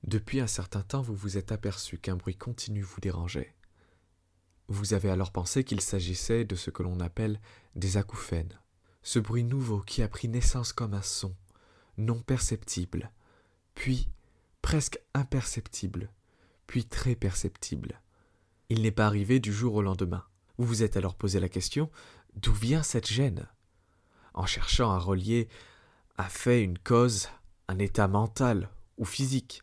Depuis un certain temps, vous vous êtes aperçu qu'un bruit continu vous dérangeait. Vous avez alors pensé qu'il s'agissait de ce que l'on appelle des acouphènes. Ce bruit nouveau qui a pris naissance comme un son, non perceptible, puis presque imperceptible, puis très perceptible. Il n'est pas arrivé du jour au lendemain. Vous vous êtes alors posé la question, d'où vient cette gêne? En cherchant à relier un fait, une cause, un état mental ou physique.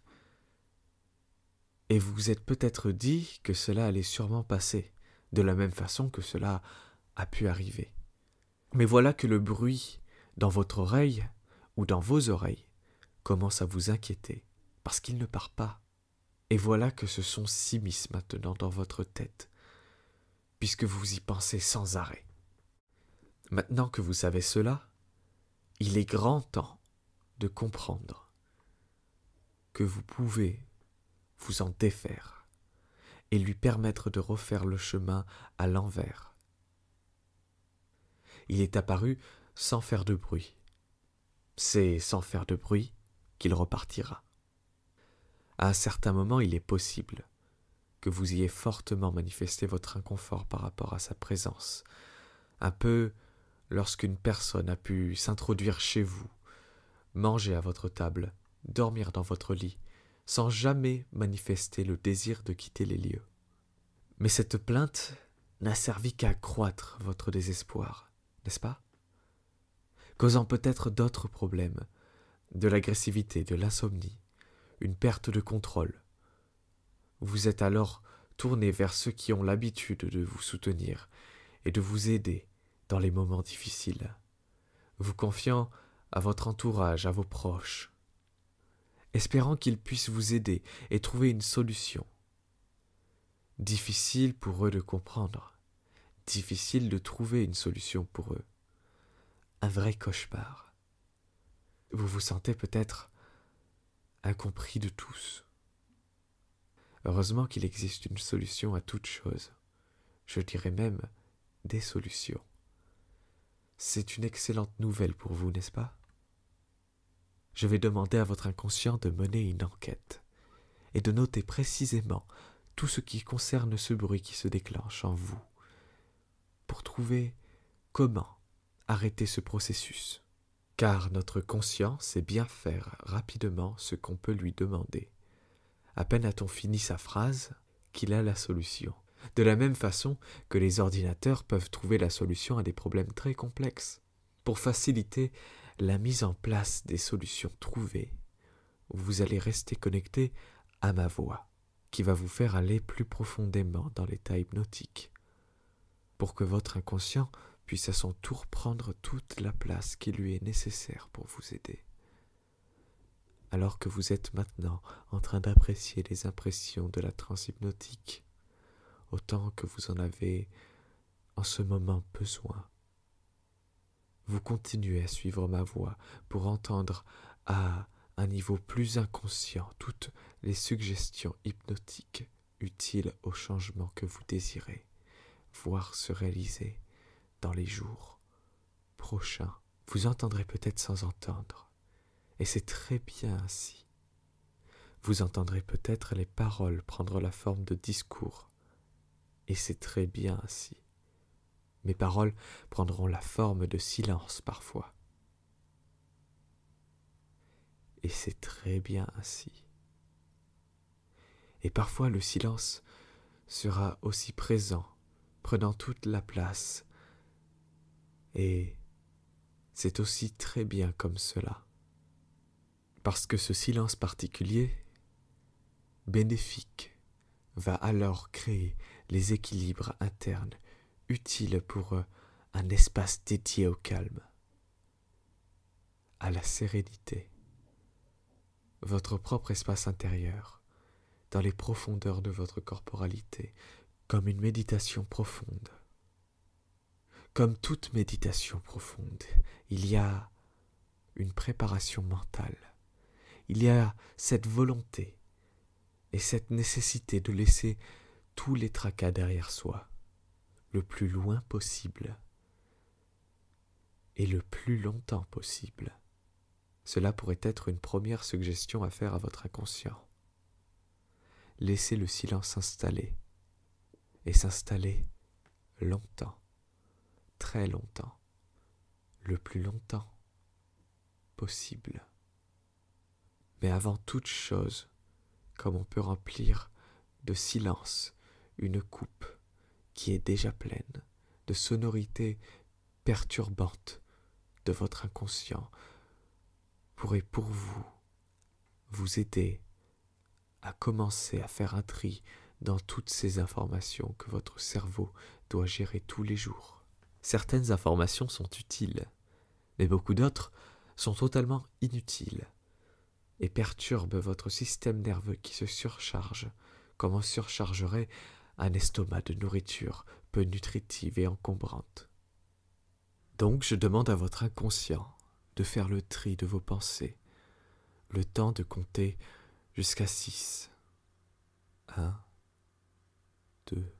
Et vous vous êtes peut-être dit que cela allait sûrement passer, de la même façon que cela a pu arriver. Mais voilà que le bruit dans votre oreille ou dans vos oreilles commence à vous inquiéter, parce qu'il ne part pas. Et voilà que ce son s'immisce maintenant dans votre tête, puisque vous y pensez sans arrêt. Maintenant que vous savez cela, il est grand temps de comprendre que vous pouvez vous en défaire et lui permettre de refaire le chemin à l'envers. Il est apparu sans faire de bruit. C'est sans faire de bruit qu'il repartira. À un certain moment, il est possible que vous ayez fortement manifesté votre inconfort par rapport à sa présence, un peu lorsqu'une personne a pu s'introduire chez vous, manger à votre table, dormir dans votre lit, sans jamais manifester le désir de quitter les lieux. Mais cette plainte n'a servi qu'à accroître votre désespoir, n'est-ce pas? Causant peut-être d'autres problèmes, de l'agressivité, de l'insomnie, une perte de contrôle. Vous êtes alors tourné vers ceux qui ont l'habitude de vous soutenir et de vous aider dans les moments difficiles, vous confiant à votre entourage, à vos proches, espérant qu'ils puissent vous aider et trouver une solution. Difficile pour eux de comprendre, difficile de trouver une solution pour eux. Un vrai cauchemar. Vous vous sentez peut-être incompris de tous. Heureusement qu'il existe une solution à toute chose. Je dirais même des solutions. C'est une excellente nouvelle pour vous, n'est-ce pas? Je vais demander à votre inconscient de mener une enquête et de noter précisément tout ce qui concerne ce bruit qui se déclenche en vous pour trouver comment arrêter ce processus. Car notre conscient sait bien faire rapidement ce qu'on peut lui demander. À peine a-t-on fini sa phrase qu'il a la solution. De la même façon que les ordinateurs peuvent trouver la solution à des problèmes très complexes. Pour faciliter la mise en place des solutions trouvées, vous allez rester connecté à ma voix, qui va vous faire aller plus profondément dans l'état hypnotique, pour que votre inconscient puisse à son tour prendre toute la place qui lui est nécessaire pour vous aider. Alors que vous êtes maintenant en train d'apprécier les impressions de la transe hypnotique, autant que vous en avez en ce moment besoin, vous continuez à suivre ma voix pour entendre à un niveau plus inconscient toutes les suggestions hypnotiques utiles au changement que vous désirez voir se réaliser dans les jours prochains. Vous entendrez peut-être sans entendre, et c'est très bien ainsi. Vous entendrez peut-être les paroles prendre la forme de discours, et c'est très bien ainsi. Mes paroles prendront la forme de silence parfois. Et c'est très bien ainsi. Et parfois le silence sera aussi présent, prenant toute la place. Et c'est aussi très bien comme cela. Parce que ce silence particulier, bénéfique, va alors créer les équilibres internes utile pour un espace dédié au calme, à la sérénité, votre propre espace intérieur, dans les profondeurs de votre corporalité, comme une méditation profonde. Comme toute méditation profonde, il y a une préparation mentale, il y a cette volonté et cette nécessité de laisser tous les tracas derrière soi, le plus loin possible et le plus longtemps possible. Cela pourrait être une première suggestion à faire à votre inconscient. laissez le silence s'installer, et s'installer longtemps, très longtemps, le plus longtemps possible. Mais avant toute chose, comme on peut remplir de silence une coupe qui est déjà pleine de sonorités perturbantes de votre inconscient, pourrait pour vous aider à commencer à faire un tri dans toutes ces informations que votre cerveau doit gérer tous les jours. Certaines informations sont utiles, mais beaucoup d'autres sont totalement inutiles et perturbent votre système nerveux qui se surcharge, comme on surchargerait un estomac de nourriture peu nutritive et encombrante. Donc je demande à votre inconscient de faire le tri de vos pensées, le temps de compter jusqu'à 6. 1, 2,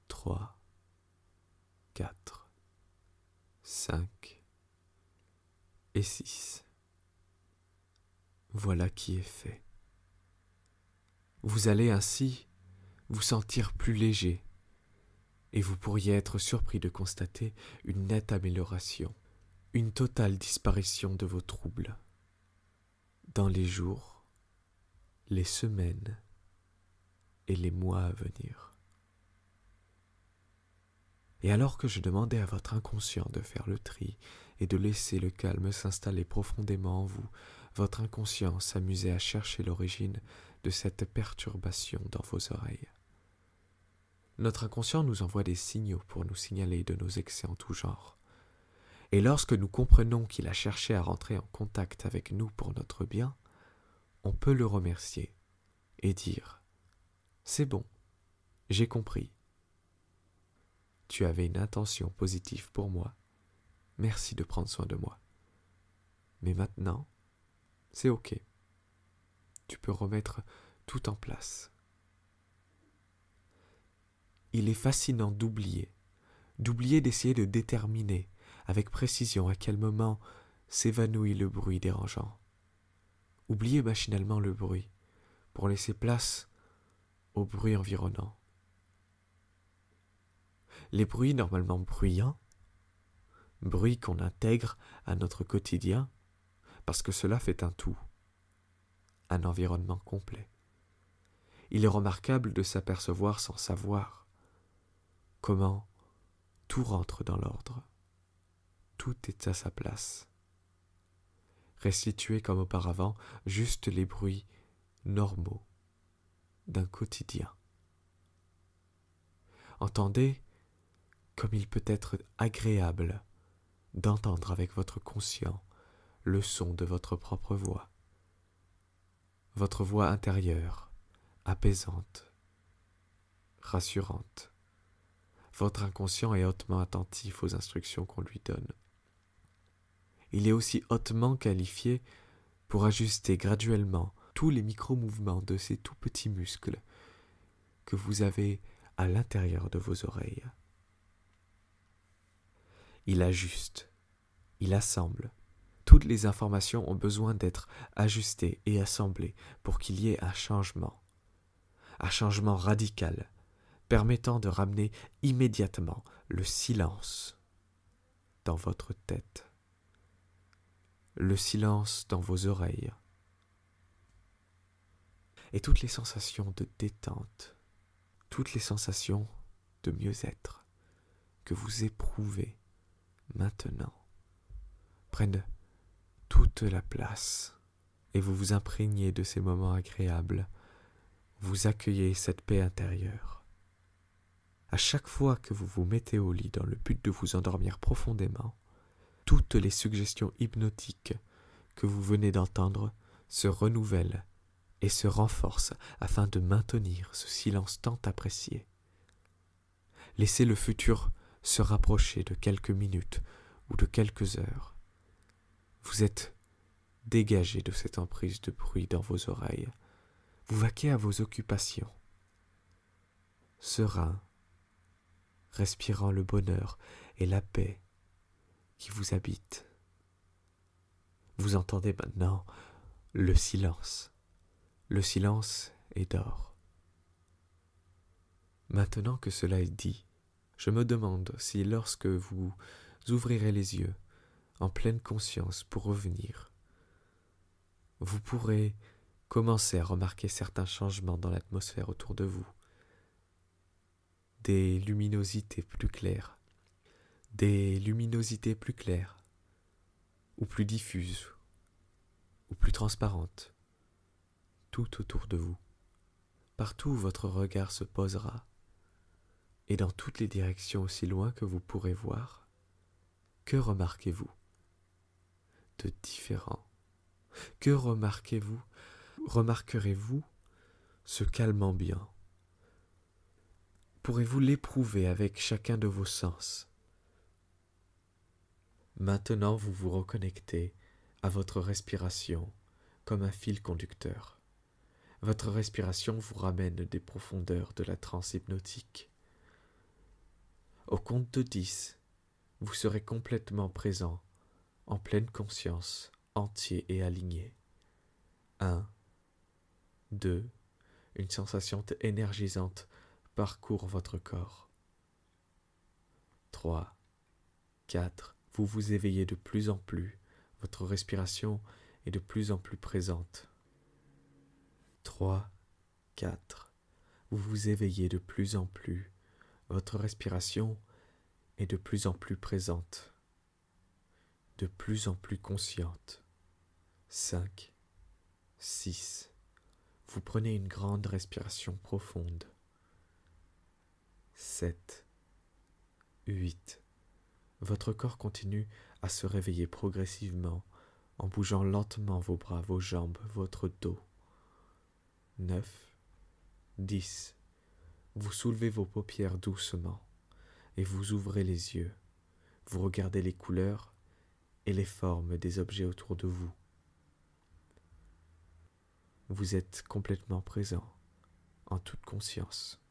3, 4, 5 et 6. Voilà qui est fait. Vous allez ainsi vous sentir plus léger et vous pourriez être surpris de constater une nette amélioration, une totale disparition de vos troubles dans les jours, les semaines et les mois à venir. Et alors que je demandais à votre inconscient de faire le tri et de laisser le calme s'installer profondément en vous, votre inconscient s'amusait à chercher l'origine de cette perturbation dans vos oreilles. Notre inconscient nous envoie des signaux pour nous signaler de nos excès en tout genre. Et lorsque nous comprenons qu'il a cherché à rentrer en contact avec nous pour notre bien, on peut le remercier et dire « C'est bon, j'ai compris. Tu avais une intention positive pour moi. Merci de prendre soin de moi. Mais maintenant, c'est ok. Tu peux remettre tout en place. » Il est fascinant d'oublier d'essayer de déterminer avec précision à quel moment s'évanouit le bruit dérangeant. Oubliez machinalement le bruit pour laisser place au bruit environnant. Les bruits normalement bruyants, bruits qu'on intègre à notre quotidien, parce que cela fait un tout, un environnement complet. Il est remarquable de s'apercevoir sans savoir comment tout rentre dans l'ordre. Tout est à sa place. Restituer comme auparavant juste les bruits normaux d'un quotidien. Entendez comme il peut être agréable d'entendre avec votre conscient le son de votre propre voix. Votre voix intérieure, apaisante, rassurante. Votre inconscient est hautement attentif aux instructions qu'on lui donne. Il est aussi hautement qualifié pour ajuster graduellement tous les micro-mouvements de ces tout petits muscles que vous avez à l'intérieur de vos oreilles. Il ajuste, il assemble. Toutes les informations ont besoin d'être ajustées et assemblées pour qu'il y ait un changement radical, permettant de ramener immédiatement le silence dans votre tête, le silence dans vos oreilles, et toutes les sensations de détente, toutes les sensations de mieux-être que vous éprouvez maintenant prennent toute la place et vous vous imprégnez de ces moments agréables, vous accueillez cette paix intérieure. À chaque fois que vous vous mettez au lit dans le but de vous endormir profondément, toutes les suggestions hypnotiques que vous venez d'entendre se renouvellent et se renforcent afin de maintenir ce silence tant apprécié. Laissez le futur se rapprocher de quelques minutes ou de quelques heures. Vous êtes dégagé de cette emprise de bruit dans vos oreilles. Vous vaquez à vos occupations, serein, respirant le bonheur et la paix qui vous habitent. Vous entendez maintenant le silence. Le silence et dort. Maintenant que cela est dit, je me demande si lorsque vous ouvrirez les yeux en pleine conscience pour revenir, vous pourrez commencer à remarquer certains changements dans l'atmosphère autour de vous, des luminosités plus claires, ou plus diffuses, ou plus transparentes, tout autour de vous, partout où votre regard se posera, et dans toutes les directions aussi loin que vous pourrez voir. Que remarquez-vous de différent? Que remarquerez-vous ce calme ambiant? Pourrez-vous l'éprouver avec chacun de vos sens? Maintenant, vous vous reconnectez à votre respiration comme un fil conducteur. Votre respiration vous ramène des profondeurs de la transe hypnotique. Au compte de 10, vous serez complètement présent, en pleine conscience, entier et aligné. 1, 2, une sensation énergisante parcourt votre corps. 3, 4, vous vous éveillez de plus en plus, votre respiration est de plus en plus présente. 3, 4, vous vous éveillez de plus en plus, votre respiration est de plus en plus présente, de plus en plus consciente. 5, 6, vous prenez une grande respiration profonde. 7, 8, votre corps continue à se réveiller progressivement en bougeant lentement vos bras, vos jambes, votre dos. 9, 10, vous soulevez vos paupières doucement et vous ouvrez les yeux. Vous regardez les couleurs et les formes des objets autour de vous. Vous êtes complètement présent, en toute conscience.